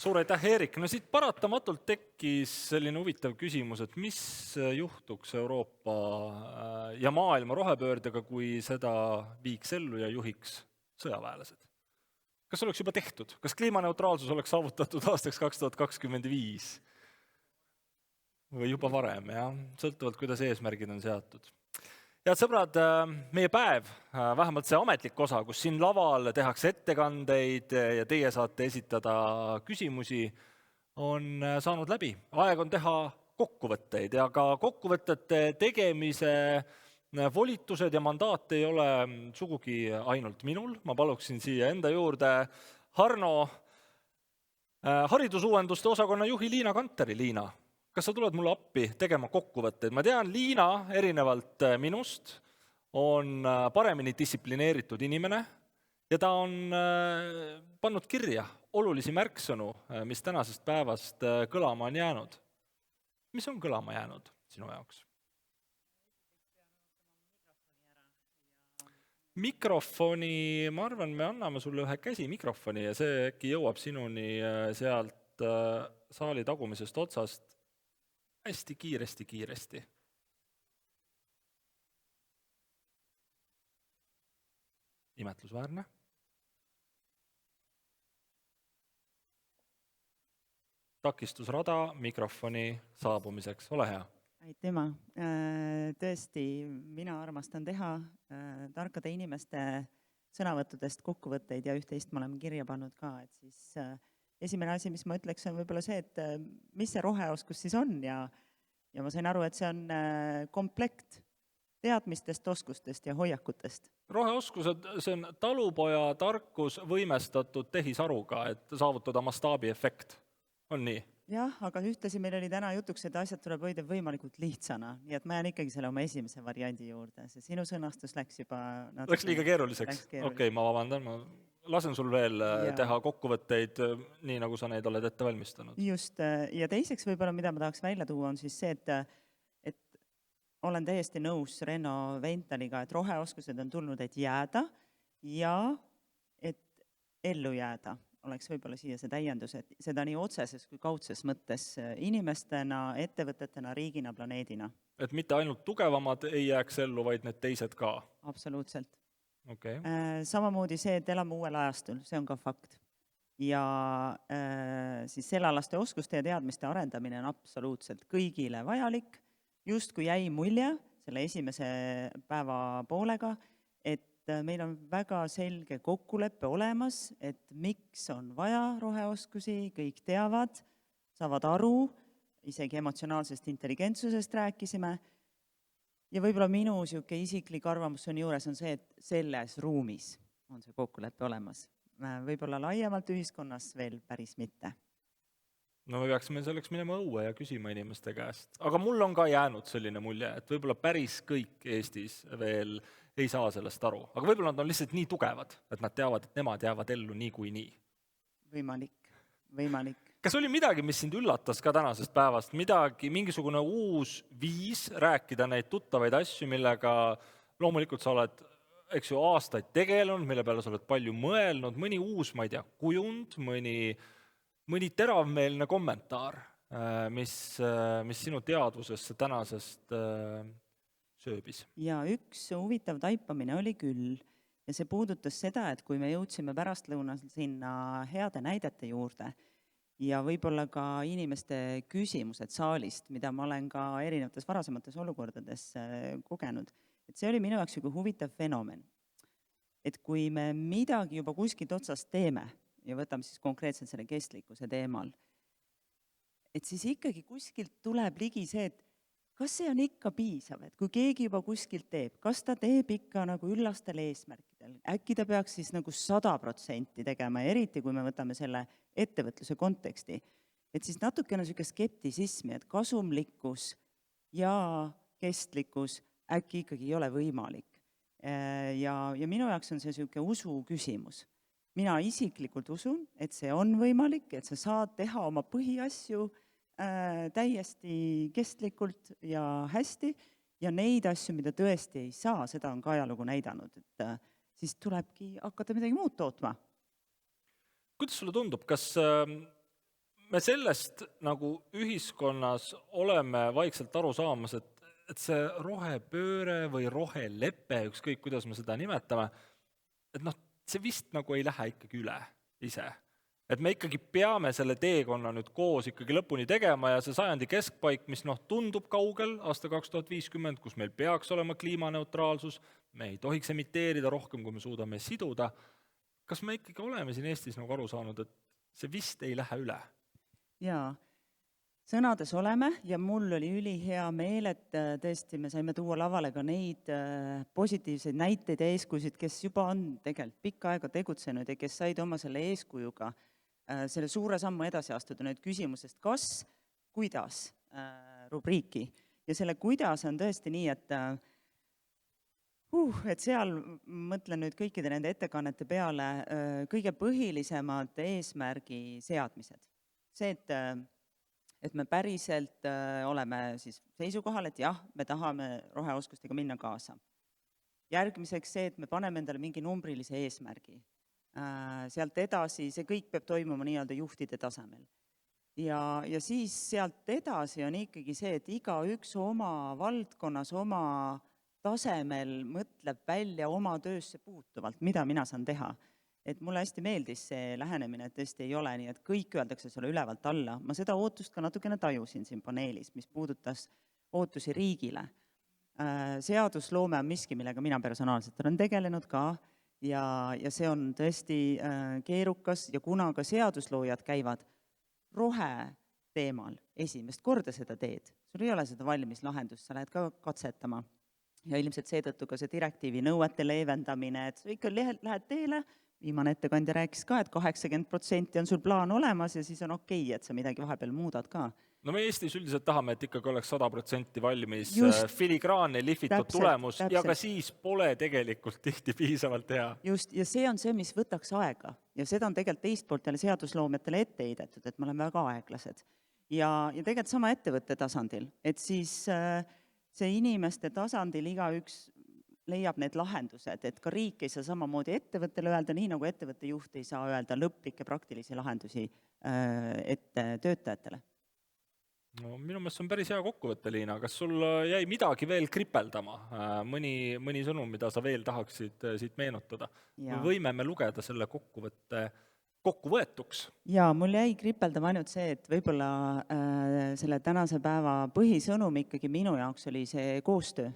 Suur aitäh, Eerik. No siit paratamatult tekkis selline huvitav küsimus, et mis juhtuks Euroopa ja maailma rohepöördega, kui seda viiks ellu ja juhiks sõjaväelased? Kas oleks juba tehtud? Kas kliimaneutraalsus oleks saavutatud aastaks 2025? Või juba varem, jah? Sõltuvalt, kuidas eesmärgid on seatud. Head sõbrad, meie päev, vähemalt see ametlik osa, kus siin laval tehakse ettekandeid ja teie saate esitada küsimusi, on saanud läbi. Aeg on teha kokkuvõtteid ja ka kokkuvõtete tegemise volitused ja mandaat ei ole sugugi ainult minul. Ma paluksin siia enda juurde Harno haridusuuenduste osakonna juhi Liina Kanteri. Liina, kas sa tuled mulle appi tegema kokkuvõtteid? Ma tean, Liina erinevalt minust on paremini distsiplineeritud inimene ja ta on pannud kirja olulisi märksõnu, mis tänasest päevast kõlama on jäänud. Mis on kõlama jäänud sinu jaoks? Mikrofoni, ma arvan, me anname sulle ühe käsimikrofoni ja see äkki jõuab sinuni sealt saali tagumisest otsast hästi kiiresti. Imetlusväärne. Takistusrada mikrofoni saabumiseks. Ole hea. Aitüma. Tõesti, mina armastan teha tarkade inimeste sõnavõttudest kokkuvõtteid ja üht-teist ma olen kirja pannud ka. Et siis esimene asi, mis ma ütleks, on võib-olla see, et mis see roheoskus siis on ja ma sain aru, et see on komplekt teadmistest, oskustest ja hoiakutest. Roheoskused, see on talupoja tarkus võimestatud tehisaruga, et saavutada mastaabiefekt. On nii? Jah, aga ühtlasi meil oli täna jutuks, et asjad tuleb hoida võimalikult lihtsana, nii et ma jään ikkagi selle oma esimese variandi juurde. See sinu sõnastus läks juba... Läks liiga keeruliseks? Okei, ma vabandan, ma lasen sul veel teha kokkuvõtteid nii, nagu sa neid oled ette valmistanud. Just, ja teiseks võib-olla, mida ma tahaks välja tuua, on siis see, et olen täiesti nõus Renno Ventaliga, et roheoskused on tulnud, et jääda ja et ellu jääda. Oleks võib-olla siia see täiendus, et seda nii otseses kui kaudses mõttes inimestena, ettevõtetena, riigina, planeedina. Et mitte ainult tugevamad ei jääks ellu, vaid need teised ka. Absoluutselt. Okay. Samamoodi see, et elame uuel ajastul, see on ka fakt. Ja siis sellealaste oskuste ja teadmiste arendamine on absoluutselt kõigile vajalik. Just kui jäi mulje selle esimese päeva poolega, et meil on väga selge kokkuleppe olemas, et miks on vaja roheoskusi, kõik teavad, saavad aru, isegi emotsionaalsest intelligentsusest rääkisime. Ja võib-olla minu isiklik arvamus on juures on see, et selles ruumis on see kokkulepe olemas. Võib-olla laiemalt ühiskonnas veel päris mitte. No me peaksime selleks minema õue ja küsima inimeste käest. Aga mul on ka jäänud selline mulje, et võib-olla päris kõik Eestis veel ei saa sellest aru. Aga võib-olla nad on lihtsalt nii tugevad, et nad teavad, et nemad jäävad ellu nii kui nii. Võimalik. Kas oli midagi, mis sind üllatas ka tänasest päevast? Mingisugune uus viis rääkida neid tuttavaid asju, millega loomulikult sa oled aastaid tegelenud, mille peale sa oled palju mõelnud, mõni uus, ma ei tea, kujund, mõni teravmeelne kommentaar, mis sinu teadvusesse tänasest sööbis. Ja üks huvitav taipamine oli küll ja see puudutas seda, et kui me jõudsime pärastlõunal sinna heade näidete juurde ja võib-olla ka inimeste küsimused saalist, mida ma olen ka erinevates varasemates olukordades kogenud, et see oli minu jaoks huvitav fenomen. Et kui me midagi juba kuskilt otsast teeme ja võtame siis konkreetselt selle kestlikkuse teemal, et siis ikkagi kuskilt tuleb ligi see, et kas see on ikka piisav, et kui keegi juba kuskilt teeb, kas ta teeb ikka nagu üllastel eesmärkidel, äkki ta peaks siis nagu 100% tegema, eriti kui me võtame selle ettevõtluse konteksti, et siis natukene on skeptisismi, et kasumlikkus ja kestlikkus äkki ikkagi ei ole võimalik. Ja minu jaoks on see usu küsimus. Mina isiklikult usun, et see on võimalik, et sa saad teha oma põhiasju täiesti kestlikult ja hästi ja neid asju, mida tõesti ei saa, seda on ka ajalugu näidanud, et siis tulebki hakata midagi muud tootma. Kuidas sulle tundub, kas me sellest nagu ühiskonnas oleme vaikselt aru saamas, et see rohepööre või rohelepe, ükskõik kuidas me seda nimetame, et see vist nagu ei lähe ikkagi üle ise. Et me ikkagi peame selle teekonna nüüd koos ikkagi lõpuni tegema ja see sajandi keskpaik, mis tundub kaugel aasta 2050, kus meil peaks olema kliimaneutraalsus, me ei tohiks emiteerida rohkem, kui me suudame siduda. Kas me ikkagi oleme siin Eestis nagu aru saanud, et see vist ei lähe üle? Jaa, sõnades oleme ja mul oli ülihea meel, et tõesti me saime tuua lavale ka neid positiivseid näiteid ja eeskujusid, kes juba on tegelikult pikka aega tegutsenud ja kes said oma selle eeskujuga selle suure sammu edasi astuda nüüd küsimusest kas, kuidas rubriiki. Ja selle kuidas on tõesti nii, et seal mõtlen nüüd kõikide nende ettekannete peale kõige põhilisemad eesmärgi seadmised. See, et me päriselt oleme siis seisukohal, et jah, me tahame roheoskustega minna kaasa. Järgmiseks see, et me paneme endale mingi numbrilise eesmärgi. Sealt edasi, see kõik peab toimuma nii-öelda juhtide tasemel. Ja siis sealt edasi on ikkagi see, et igaüks oma valdkonnas, oma tasemel mõtleb välja oma töösse puutuvalt, mida mina saan teha. Et mulle hästi meeldis see lähenemine, et tõesti ei ole nii, et kõik öeldakse sulle ülevalt alla. Ma seda ootust ka natukene tajusin siin paneelis, mis puudutas ootusi riigile. Seadusloome on miski, millega mina personaalselt olen tegelenud ka ja see on tõesti keerukas ja kuna ka seadusloojad käivad rohe teemal esimest korda seda teed, sul ei ole seda valmis lahendust, sa lähed ka katsetama. Ja ilmselt seetõttu ka see direktiivi nõuete leevendamine, et sa ikka lähed teele, viimane ettekandja rääkis ka, et 80% on sul plaan olemas ja siis on okei, et sa midagi vahepeal muudad ka. No me Eestis üldiselt tahame, et ikkagi oleks 100% valmis filigraanne lihvitud tulemus ja ka siis pole tegelikult tihti piisavalt hea. Just, ja see on see, mis võtaks aega. Ja seda on tegelikult teist poolt jälle seadusloometele ette heidetud, et me oleme väga aeglased. Ja tegelikult sama ettevõtte tasandil, et siis see inimeste tasandil igaüks leiab need lahendused, et ka riik ei saa samamoodi ettevõttele öelda, nii nagu ettevõtte juht ei saa öelda lõplikke praktilisi lahendusi ette töötajatele. No minu meelest on päris hea kokkuvõte, Liina. Kas sul jäi midagi veel kripeldama? Mõni sõnum, mida sa veel tahaksid siit meenutada? Või võime me lugeda selle kokkuvõtte kokkuvõetuks? Jaa, mul jäi kripeldama ainult see, et võib-olla selle tänase päeva põhisõnum ikkagi minu jaoks oli see koostöö.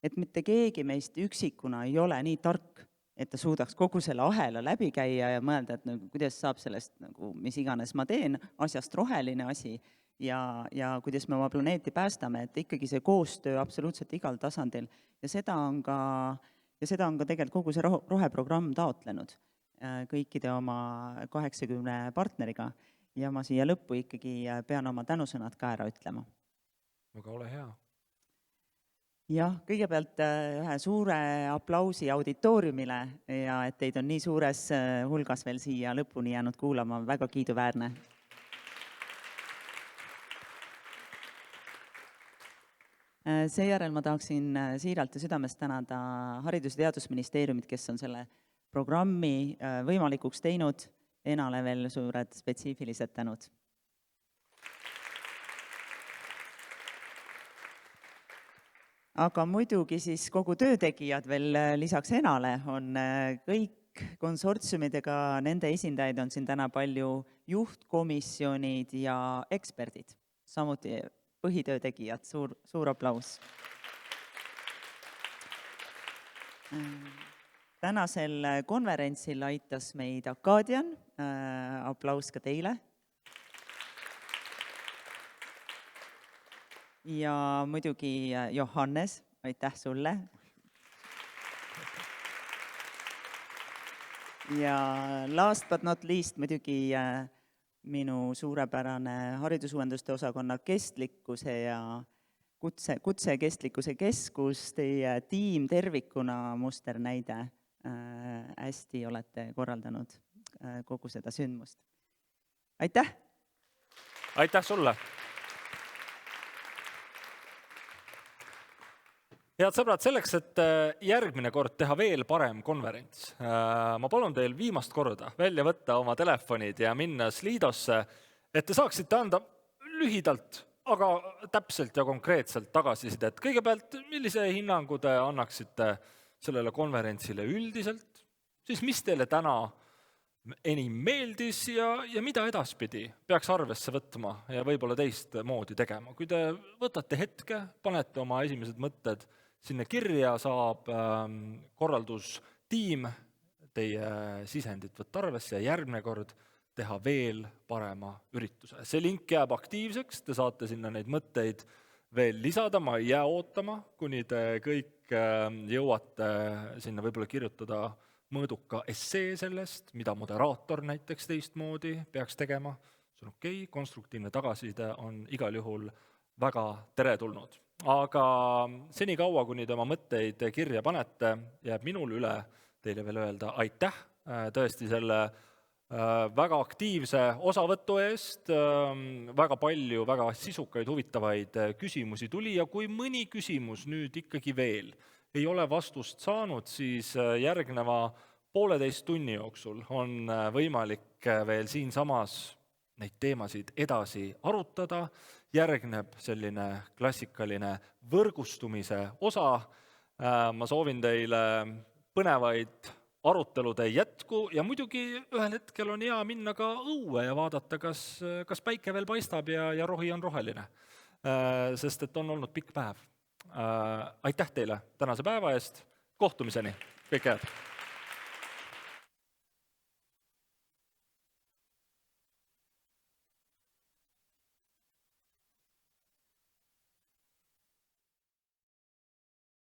Et mitte keegi meist üksikuna ei ole nii tark, et ta suudaks kogu selle ahela läbi käia ja mõelda, et kuidas saab sellest, mis iganes ma teen, asjast roheline asi ja kuidas me oma planeeti päästame, et ikkagi see koostöö absoluutselt igal tasandil. Ja seda on ka tegelikult kogu see roheprogramm taotlenud kõikide oma 80 partneriga ja ma siia lõppu ikkagi pean oma tänusõnad ka ära ütlema. Aga ole hea. Jah, kõigepealt ühe suure aplausi auditooriumile ja et teid on nii suures hulgas veel siia lõpuni jäänud kuulama, väga kiiduväärne. Seejärel ma tahaksin siiralt ja südamest tänada Haridus- ja Teadusministeeriumit, kes on selle programmi võimalikuks teinud, Enale veel suured spetsiifilised tänud. Aga muidugi siis kogu töötegijad veel lisaks Enale on kõik konsortsiumidega, nende esindajaid on siin täna palju, juhtkomisjonid ja eksperdid, samuti põhitöötegijad, suur aplaus. Tänasel konverentsil aitas meid Akadian, aplaus ka teile. Ja muidugi Johannes, aitäh sulle. Ja last but not least muidugi minu suurepärane haridusuuenduste osakonna kestlikkuse ja kutse kestlikkuse keskus, teie tiim tervikuna musternäide. Hästi olete korraldanud kogu seda sündmust. Aitäh! Aitäh sulle! Head sõbrad, selleks, et järgmine kord teha veel parem konverents, ma palun teil viimast korda välja võtta oma telefonid ja minna Slidosse et te saaksite anda lühidalt, aga täpselt ja konkreetselt tagasisidet. Kõigepealt, millise hinnangu te annaksite sellele konverentsile üldiselt, siis mis teile täna enim meeldis ja mida edaspidi peaks arvesse võtma ja võib-olla teist moodi tegema. Kui te võtate hetke, panete oma esimesed mõtted sinna kirja, saab korraldustiim teie sisendit võtta arvesse ja järgmine kord teha veel parema ürituse. See link jääb aktiivseks, te saate sinna neid mõtteid veel lisada, ma ei jää ootama, kuni te kõik jõuate sinna võib-olla kirjutada mõõduka essee sellest, mida moderaator näiteks teistmoodi peaks tegema. See on okei, konstruktiivne tagasiside on igal juhul väga teretulnud. Aga senikaua, kuni te oma mõtteid kirja panete, jääb minul üle teile veel öelda aitäh tõesti selle väga aktiivse osavõtu eest, väga palju väga sisukaid, huvitavaid küsimusi tuli ja kui mõni küsimus nüüd ikkagi veel ei ole vastust saanud, siis järgneva 1,5 tunni jooksul on võimalik veel siinsamas neid teemasid edasi arutada, järgneb selline klassikaline võrgustumise osa. Ma soovin teile põnevaid arutelude jätku ja muidugi ühel hetkel on hea minna ka õue ja vaadata, kas päike veel paistab ja rohi on roheline, sest et on olnud pikk päev. Aitäh teile tänase päeva eest, kohtumiseni, kõike head!